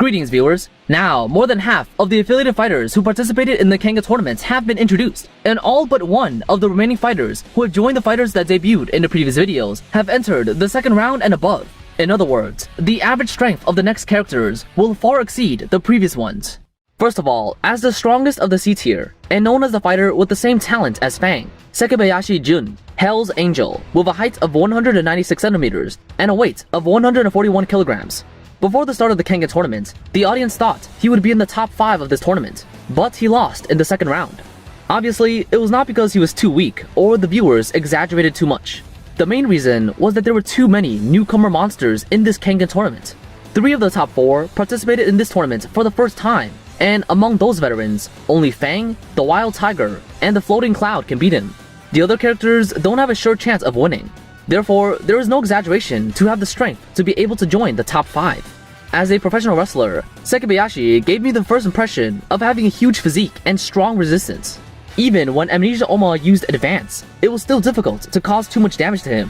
Greetings, viewers! Now, more than half of the affiliated fighters who participated in the Kengan tournaments have been introduced, and all but one of the remaining fighters who have joined the fighters that debuted in the previous videos have entered the second round and above. In other words, the average strength of the next characters will far exceed the previous ones. First of all, as the strongest of the C tier, and known as the fighter with the same talent as Fang, Sekibayashi Jun, Hell's Angel, with a height of 196 centimeters and a weight of 141 kilograms. Before the start of the Kengan tournament, the audience thought he would be in the top 5 of this tournament, but he lost in the second round. Obviously, it was not because he was too weak or the viewers exaggerated too much. The main reason was that there were too many newcomer monsters in this Kengan tournament. 3 of the top 4 participated in this tournament for the first time, and among those veterans, only Fang, the Wild Tiger, and the Floating Cloud can beat him. The other characters don't have a sure chance of winning. Therefore, there is no exaggeration to have the strength to be able to join the top 5. As a professional wrestler, Sekibayashi gave me the first impression of having a huge physique and strong resistance. Even when Amnesia Oma used Advance, it was still difficult to cause too much damage to him.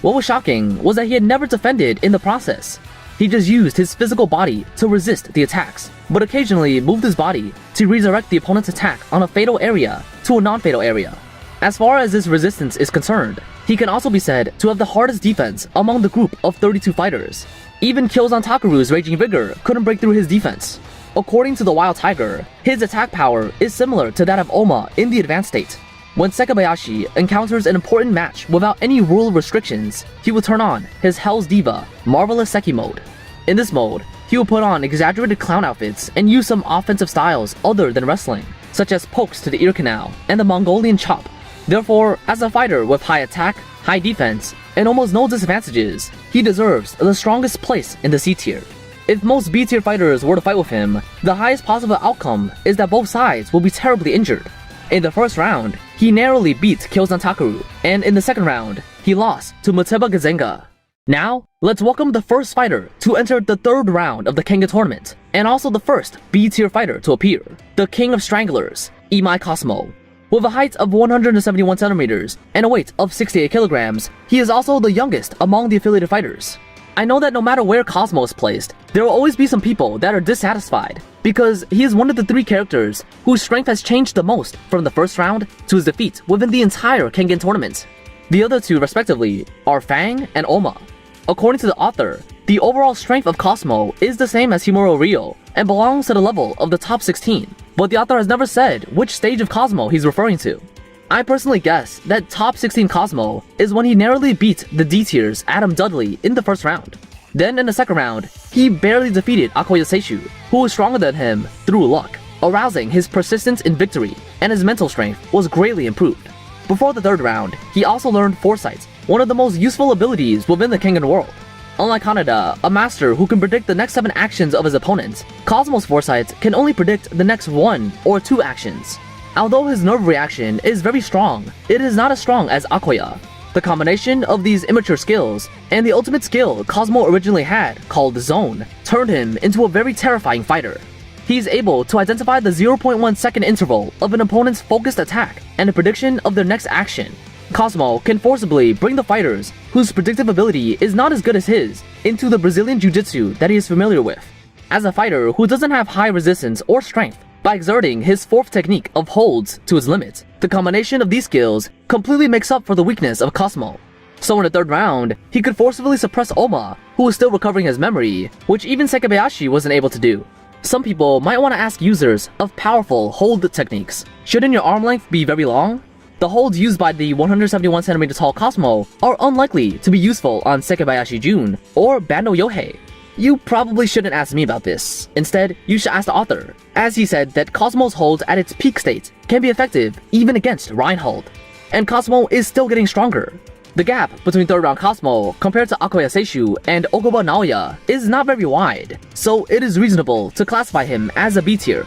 What was shocking was that he had never defended in the process. He just used his physical body to resist the attacks, but occasionally moved his body to redirect the opponent's attack on a fatal area to a non-fatal area. As far as this resistance is concerned, he can also be said to have the hardest defense among the group of 32 fighters. Even Kyozan Takeru's Raging Vigor couldn't break through his defense. According to the Wild Tiger, his attack power is similar to that of Oma in the advanced state. When Sekibayashi encounters an important match without any rule restrictions, he will turn on his Hell's Diva, Marvelous Seki mode. In this mode, he will put on exaggerated clown outfits and use some offensive styles other than wrestling, such as pokes to the ear canal and the Mongolian chop. Therefore, as a fighter with high attack, high defense, and almost no disadvantages, he deserves the strongest place in the C tier. If most B tier fighters were to fight with him, the highest possible outcome is that both sides will be terribly injured. In the first round, he narrowly beat Kyozan Takeru, and in the second round, he lost to Muteba Gazenga. Now, let's welcome the first fighter to enter the third round of the Kengan tournament, and also the first B tier fighter to appear, the King of Stranglers, Imai Cosmo. With a height of 171 centimeters and a weight of 68 kilograms, he is also the youngest among the affiliated fighters. I know that no matter where Cosmo is placed, there will always be some people that are dissatisfied, because he is one of the 3 characters whose strength has changed the most from the first round to his defeat within the entire Kengan tournament. The other 2 respectively are Fang and Oma. According to the author, the overall strength of Cosmo is the same as Himuro Ryo and belongs to the level of the top 16, but the author has never said which stage of Cosmo he's referring to. I personally guess that top 16 Cosmo is when he narrowly beat the D tier's Adam Dudley in the first round. Then in the second round, he barely defeated Akoya Seishu, who was stronger than him through luck, arousing his persistence in victory, and his mental strength was greatly improved. Before the third round, he also learned Foresight, one of the most useful abilities within the Kengan world. Unlike Hanada, a master who can predict the next 7 actions of his opponent, Cosmo's Foresight can only predict the next 1 or 2 actions. Although his nerve reaction is very strong, it is not as strong as Akoya. The combination of these immature skills and the ultimate skill Cosmo originally had, called Zone, turned him into a very terrifying fighter. He is able to identify the 0.1 second interval of an opponent's focused attack and a prediction of their next action. Cosmo can forcibly bring the fighters whose predictive ability is not as good as his into the Brazilian Jiu-Jitsu that he is familiar with. As a fighter who doesn't have high resistance or strength, by exerting his 4th technique of holds to its limit, the combination of these skills completely makes up for the weakness of Cosmo. So in the third round, he could forcibly suppress Oma, who was still recovering his memory, which even Sekibayashi wasn't able to do. Some people might want to ask users of powerful hold techniques, shouldn't your arm length be very long? The holds used by the 171cm tall Cosmo are unlikely to be useful on Sekibayashi Jun or Bando Yohei. You probably shouldn't ask me about this. Instead, you should ask the author, as he said that Cosmo's hold at its peak state can be effective even against Reinhold. And Cosmo is still getting stronger. The gap between third round Cosmo compared to Akoya Seishu and Okubo Naoya is not very wide, so it is reasonable to classify him as a B tier.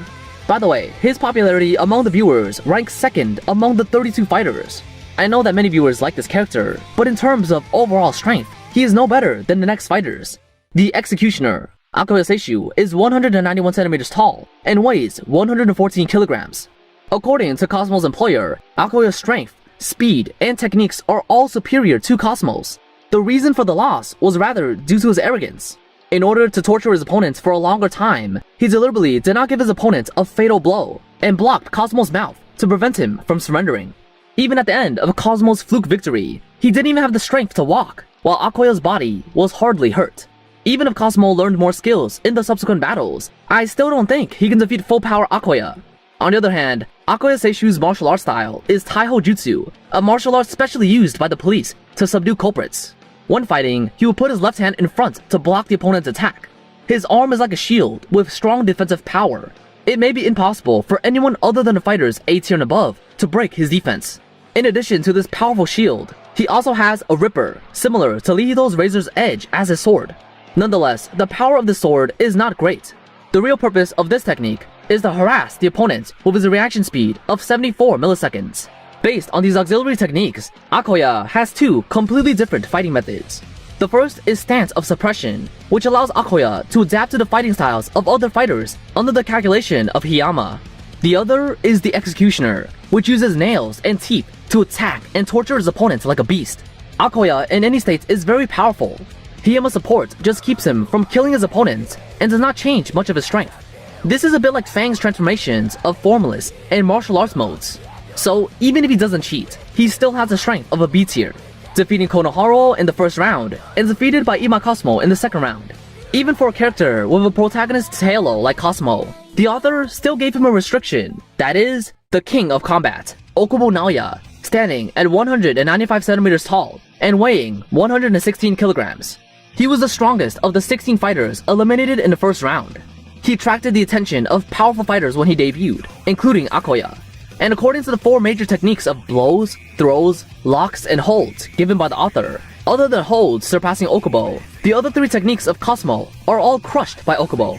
By the way, his popularity among the viewers ranks 2nd among the 32 fighters. I know that many viewers like this character, but in terms of overall strength, he is no better than the next fighters. The Executioner, Akoya Seishu, is 191 centimeters tall and weighs 114 kilograms. According to Cosmo's employer, Akoya's strength, speed, and techniques are all superior to Cosmo's. The reason for the loss was rather due to his arrogance. In order to torture his opponents for a longer time, he deliberately did not give his opponent a fatal blow and blocked Cosmo's mouth to prevent him from surrendering. Even at the end of Cosmo's fluke victory, he didn't even have the strength to walk, while Akoya's body was hardly hurt. Even if Cosmo learned more skills in the subsequent battles, I still don't think he can defeat full-power Akoya. On the other hand, Akoya Seishu's martial art style is Taiho Jutsu, a martial art specially used by the police to subdue culprits. When fighting, he will put his left hand in front to block the opponent's attack. His arm is like a shield with strong defensive power. It may be impossible for anyone other than the fighters A tier and above to break his defense. In addition to this powerful shield, he also has a Ripper, similar to Lihido's Razor's Edge as his sword. Nonetheless, the power of the sword is not great. The real purpose of this technique is to harass the opponent with his reaction speed of 74 milliseconds. Based on these auxiliary techniques, Akoya has two completely different fighting methods. The first is Stance of Suppression, which allows Akoya to adapt to the fighting styles of other fighters under the calculation of Hiyama. The other is the Executioner, which uses nails and teeth to attack and torture his opponents like a beast. Akoya in any state is very powerful. Hiyama's support just keeps him from killing his opponents and does not change much of his strength. This is a bit like Fang's transformations of Formless and martial arts modes. So even if he doesn't cheat, he still has the strength of a B tier, defeating Konoharo in the first round and defeated by Ima Cosmo in the second round. Even for a character with a protagonist's halo like Cosmo, the author still gave him a restriction, that is, the king of combat, Okubo Naoya, standing at 195 centimeters tall and weighing 116 kilograms. He was the strongest of the 16 fighters eliminated in the first round. He attracted the attention of powerful fighters when he debuted, including Akoya. And according to the four major techniques of blows, throws, locks, and holds given by the author, other than holds surpassing Okubo, the other three techniques of Cosmo are all crushed by Okubo.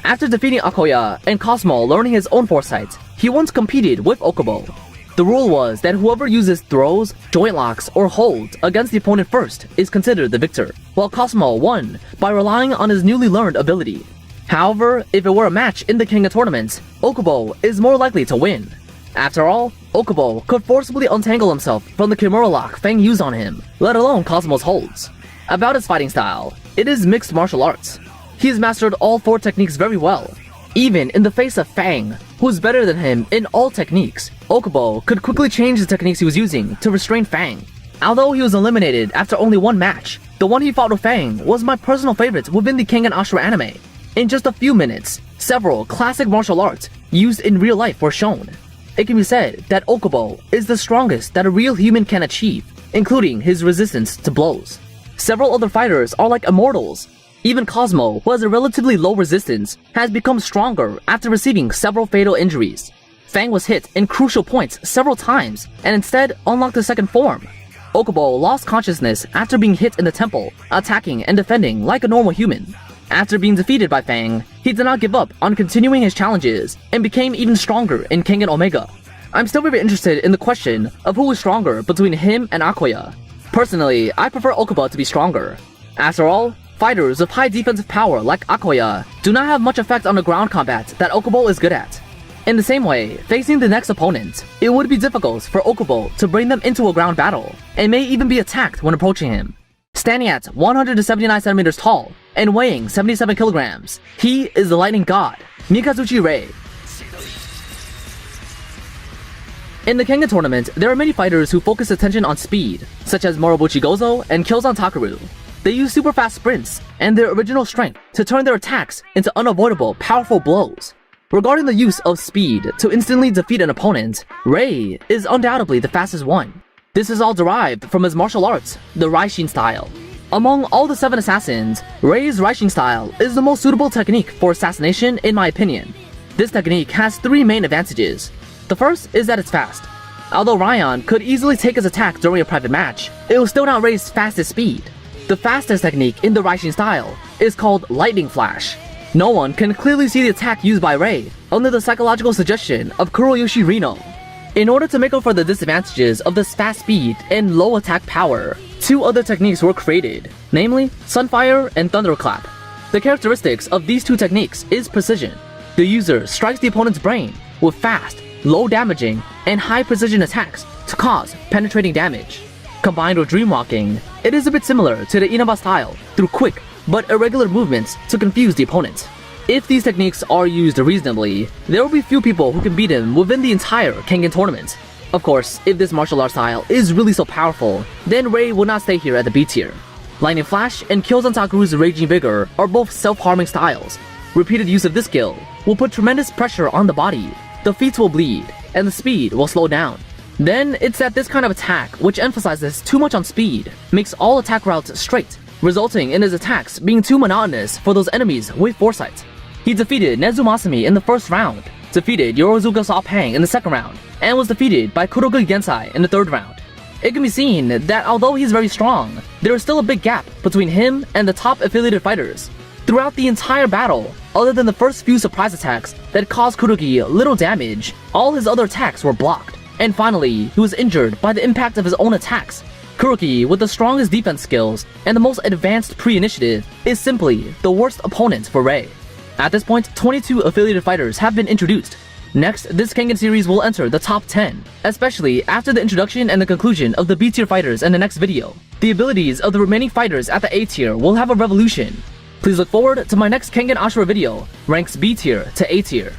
After defeating Akoya and Cosmo learning his own foresight, he once competed with Okubo. The rule was that whoever uses throws, joint locks, or holds against the opponent first is considered the victor, while Cosmo won by relying on his newly learned ability. However, if it were a match in the Kengan tournament, Okubo is more likely to win. After all, Okubo could forcibly untangle himself from the Kimura lock Fang used on him, let alone Cosmo's holds. About his fighting style, it is mixed martial arts. He has mastered all four techniques very well. Even in the face of Fang, who is better than him in all techniques, Okubo could quickly change the techniques he was using to restrain Fang. Although he was eliminated after only one match, the one he fought with Fang was my personal favorite within the Kengan Ashura anime. In just a few minutes, several classic martial arts used in real life were shown. It can be said that Okubo is the strongest that a real human can achieve, including his resistance to blows. Several other fighters are like immortals. Even Cosmo, who has a relatively low resistance, has become stronger after receiving several fatal injuries. Fang was hit in crucial points several times and instead unlocked the second form. Okubo lost consciousness after being hit in the temple, attacking and defending like a normal human. After being defeated by Fang, he did not give up on continuing his challenges and became even stronger in Kenganomega. I'm still very interested in the question of who is stronger between him and Akoya. Personally, I prefer Okubo to be stronger. After all, fighters with high defensive power like Akoya do not have much effect on the ground combat that Okubo is good at. In the same way, facing the next opponent, it would be difficult for Okubo to bring them into a ground battle, and may even be attacked when approaching him. Standing at 179 centimeters tall and weighing 77 kilograms, he is the lightning god, Mikazuchi Rei. In the Kengan tournament, there are many fighters who focus attention on speed, such as Morobuchi Gozo and Kyozan Takeru. They use super fast sprints and their original strength to turn their attacks into unavoidable, powerful blows. Regarding the use of speed to instantly defeat an opponent, Rei is undoubtedly the fastest one. This is all derived from his martial arts, the Raishin style. Among all the 7 assassins, Rei's Raishin style is the most suitable technique for assassination in my opinion. This technique has 3 main advantages. The first is that it's fast. Although Ryan could easily take his attack during a private match, it will still not Rei's fastest speed. The fastest technique in the Raishin style is called Lightning Flash. No one can clearly see the attack used by Rei under the psychological suggestion of Kuroyoshi Rino. In order to make up for the disadvantages of this fast speed and low attack power, 2 other techniques were created, namely Sunfire and Thunderclap. The characteristics of these 2 techniques is precision. The user strikes the opponent's brain with fast, low damaging, and high precision attacks to cause penetrating damage. Combined with Dreamwalking, it is a bit similar to the Inaba style through quick, but irregular movements to confuse the opponent. If these techniques are used reasonably, there will be few people who can beat him within the entire Kengan tournament. Of course, if this martial art style is really so powerful, then Rei will not stay here at the B tier. Lightning Flash and Kyozan-Takuru's Raging Vigor are both self-harming styles. Repeated use of this skill will put tremendous pressure on the body, the feet will bleed, and the speed will slow down. Then, it's that this kind of attack, which emphasizes too much on speed, makes all attack routes straight, resulting in his attacks being too monotonous for those enemies with foresight. He defeated Nezumasumi in the first round, defeated Yorozuka Sopang in the second round, and was defeated by Kuroga Gensai in the third round. It can be seen that although he's very strong, there is still a big gap between him and the top affiliated fighters. Throughout the entire battle, other than the first few surprise attacks that caused Kurogi little damage, all his other attacks were blocked. And finally, he was injured by the impact of his own attacks. Kurogi, with the strongest defense skills and the most advanced pre-initiative, is simply the worst opponent for Rei. At this point, 22 affiliated fighters have been introduced. Next, this Kengan series will enter the top 10, especially after the introduction and the conclusion of the B tier fighters in the next video. The abilities of the remaining fighters at the A tier will have a revolution. Please look forward to my next Kengan Ashura video, ranks B tier to A tier.